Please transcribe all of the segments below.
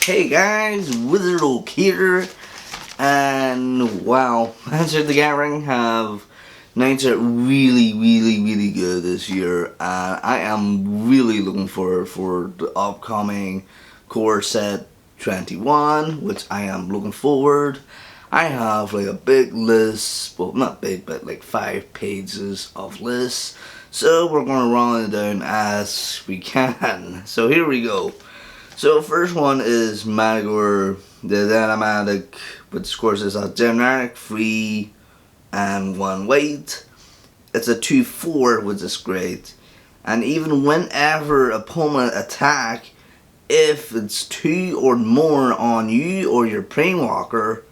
Hey guys, wizardoak here, and wow, Magic the Gathering have nights are really good this year, and I am really looking forward for the upcoming core set 21, which I am looking forward. I have like a big list, well not big, but like 5 pages of lists, so we're going to run it down as we can. So here we go. So first one is Magor, the Dynamatic, which of course is a generic 3 and 1 weight. It's a 2/4, which is great. And even whenever opponent attack, if it's 2 or more on you or your Planewalker,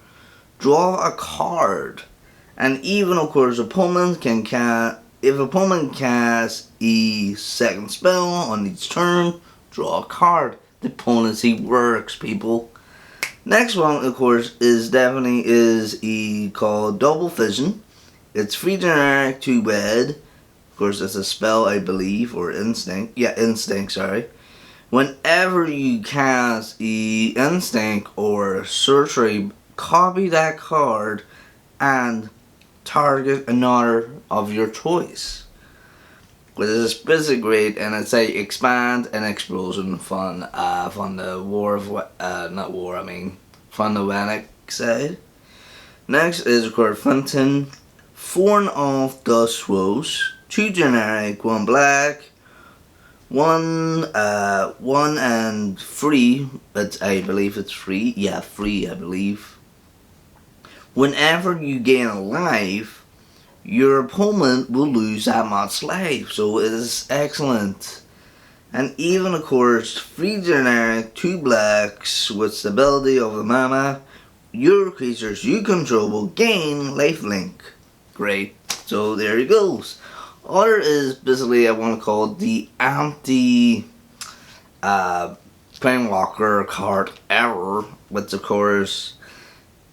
draw a card. And even of course opponent can cast, if opponent casts a second spell on each turn, draw a card. Diplomacy works, people. Next one, of course, is called Double Fission. It's 3 generic, 2 red. Of course, it's a spell, I believe, or instinct. Yeah, instinct. Sorry. Whenever you cast a instinct or sorcery, copy that card and target another of your choice. Which is basically great, and it's a expand and explosion from the from the Vanek side. Next is of course Fenton, 4 of Dust Rose, 2 generic, 1 black, 1 and 3. But I believe it's 3. Yeah, 3 I believe. Whenever you gain a life, your opponent will lose that much life, so it is excellent. And even of course 3 generic, 2 blacks with the ability of the mana, your creatures you control will gain lifelink. Great, so there it goes. Other is basically I want to call it the anti Planewalker card error, which of course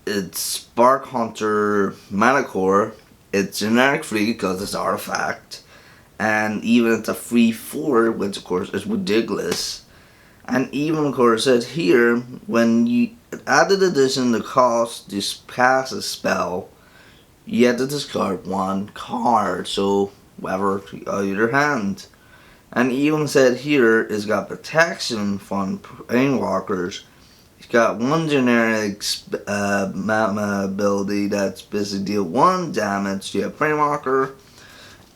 it's Spark Hunter Mana Core. It's generic 3 because it's artifact, and even it's a 3/4, which of course is ridiculous. And even of course it says here, when you added addition the cost to cast a spell, you had to discard 1 card, so whatever out of your hand. And even said here it's got protection from Planewalkers. It's got 1 generic mana ability that's basically deal 1 damage to a Planewalker,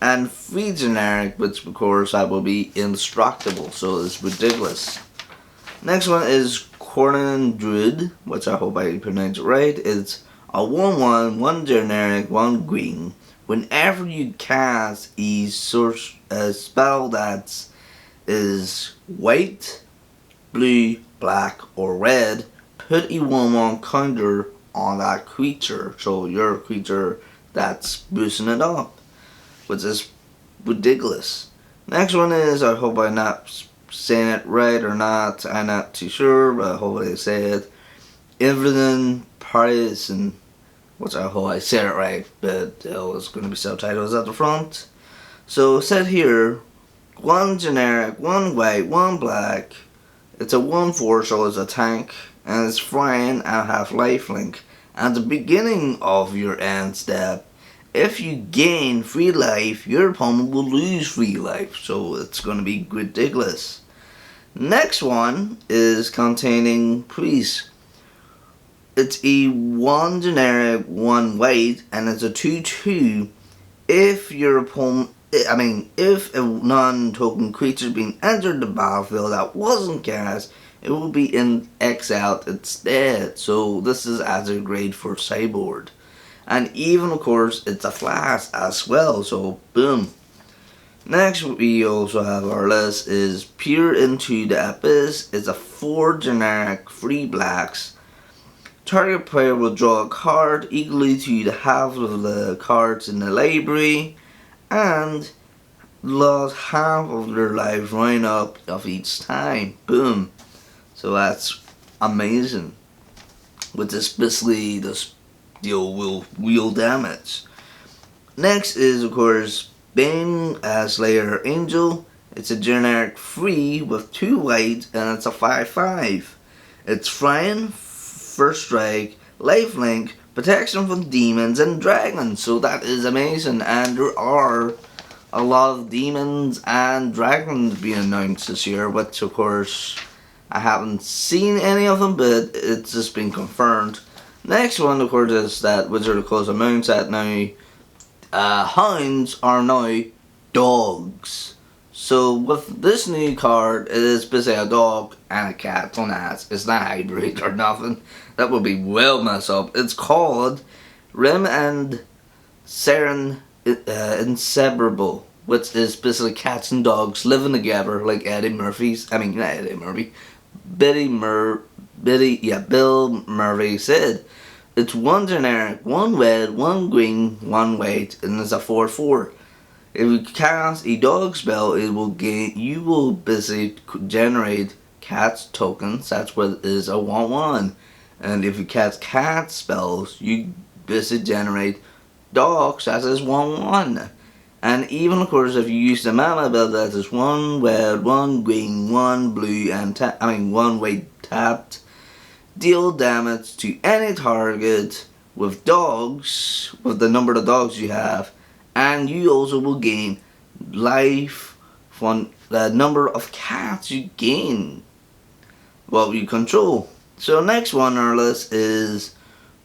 and 3 generic, which of course that will be indestructible, so it's ridiculous. Next one is Cornan Druid, which I hope I pronounced it right. It's a 1/1, 1 generic, 1 green. Whenever you cast a spell that is white, blue, black, or red, put a 1/1 counter on that creature, so your creature that's boosting it up, which is ridiculous. Next one is, I hope I'm not saying it right or not, I'm not too sure, but I hope I say it, Evelyn Parison, which I hope I said it right, but it's going to be subtitles at the front. So it said here, 1 generic, 1 white, 1 black. It's a 1/4, so it's a tank, and it's flying and have lifelink. At the beginning of your end step, if you gain 3 life, your opponent will lose 3 life, so it's going to be ridiculous. Next one is containing Priest. It's a 1 generic, 1 white, and it's a 2/2. If your opponent, if a non-token creature being entered the battlefield that wasn't cast, it will be in exiled instead. So this is as a grade for sideboard. And even of course it's a flash as well, so boom. Next we also have our list is Peer into the Abyss. It's a 4 generic, 3 blacks. Target player will draw a card equally to the half of the cards in the library, and lost half of their life running up of each time. Boom. So that's amazing. Which is basically this deal will real damage. Next is of course Bane Slayer Angel. It's a generic 3 with 2 white, and it's a 5/5. It's flying, first strike, lifelink, protection from demons and dragons. So that is amazing. And there are a lot of demons and dragons being announced this year, which of course I haven't seen any of them, but it's just been confirmed. Next one, of course, is that Wizard of Coast of Moon set now. Hounds are now dogs. So with this new card, it is basically a dog and a cat. Don't ask. It's not hybrid or nothing. That would be well messed up. It's called Rim and Seren Inseparable, which is basically cats and dogs living together like Eddie Murphy's. I mean, not Eddie Murphy. Bill Murray said. It's one generic, one red, one green, one white, and it's a 4/4. If you cast a dog spell, you will basically generate cat tokens. That's what is a 1/1. And if you cast cat spells, you basically generate dogs. That is 1/1. And even of course, if you use the mana build, that is one red, one green, one blue, and one white tapped. Deal damage to any target with dogs, with the number of dogs you have, and you also will gain life from the number of cats you gain while you control. So next one on our list is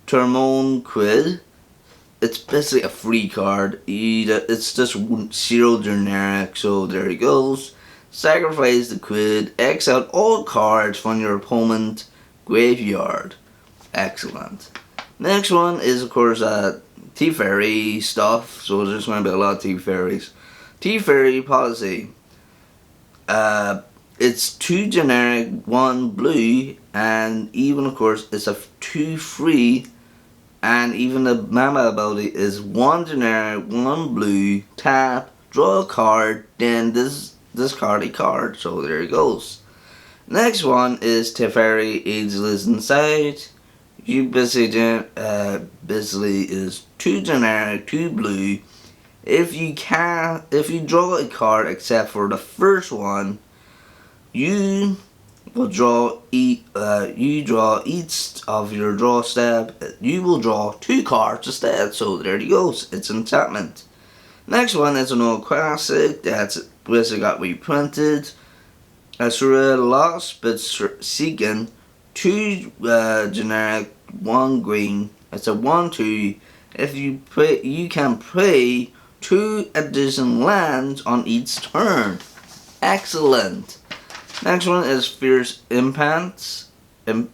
Termon Quid. It's basically a free card. It's just 0 generic, so there it goes. Sacrifice the Quid, X out all cards from your opponent graveyard. Excellent. Next one is of course Teferi stuff, so there's going to be a lot of Teferis. Teferi policy. It's 2 generic, 1 blue, and even of course it's a 2 free, and even the mana ability is 1 generic, 1 blue, tap, draw a card, then discard a card. So there it goes. Next one is Teferi Ageless Insight. You basically is 2 generic, 2 blue. If you draw a card except for the first one, you will draw each of your draw step. You will draw 2 cards instead. So there it goes. It's enchantment. Next one is an old classic that's basically got reprinted. Asura Lost but Seeking, 2 generic, 1 green. It's a 1/2. If you play, you can play 2 additional lands on each turn. Excellent. Next one is Fierce Impasse. Sorry.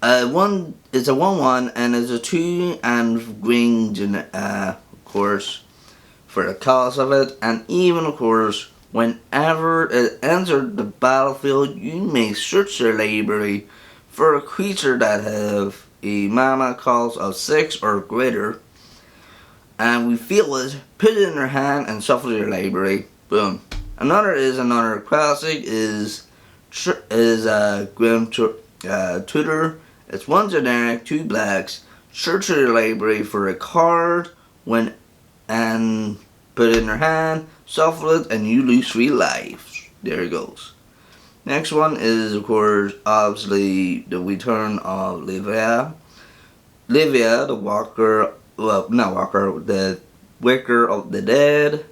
It's a 1/1 and it's a 2 and green. Of course, for the cost of it, and even of course, whenever it enters the battlefield, you may search your library for a creature that have a mana cost of 6 or greater, and we feel it, put it in your hand and shuffle your library. Boom. Another classic is Grim Tutor. It's 1 generic, 2 blacks. Search your library for a card and put it in your hand, shuffle it, and you lose 3 lives. There it goes. Next one is, of course, obviously the return of Livia. Livia, the the Wicker of the Dead.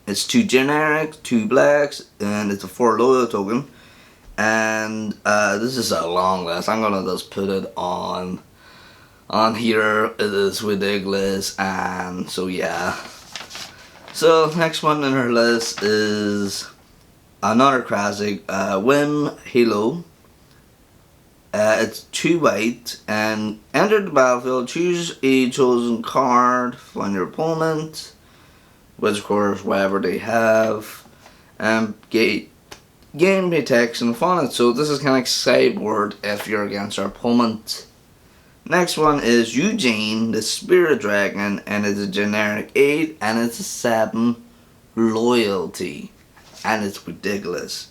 It's 2 generic, 2 blacks, and it's a 4 loyal token. And this is a long list. I'm gonna just put it on here. It is ridiculous, and so yeah. So next one on our list is another classic, Win Halo. It's 2 white, and enter the battlefield, choose a chosen card from your opponent, which of course whatever they have, and gain protection from it. So this is kind of like sideboard if you're against our opponent. Next one is Eugene, the Spirit Dragon, and it's a generic 8, and it's a 7 loyalty, and it's ridiculous.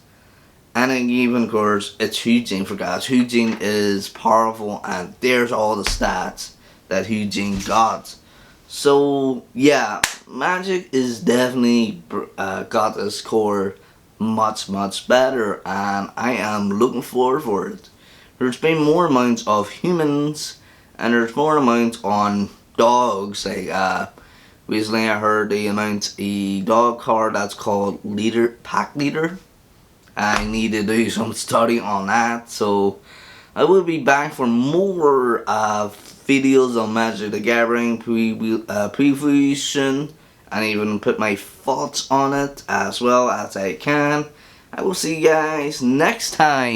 And then even of course it's Eugene, for guys. Eugene is powerful, and there's all the stats that Eugene got. So yeah, Magic is definitely got its core much better, and I am looking forward for it. There's been more amounts of humans, and there's more amounts on dogs. Like recently I heard they announced a dog card that's called Pack Leader. I need to do some study on that, so I will be back for more videos on Magic the Gathering preview, and even put my thoughts on it as well as I can. I will see you guys next time.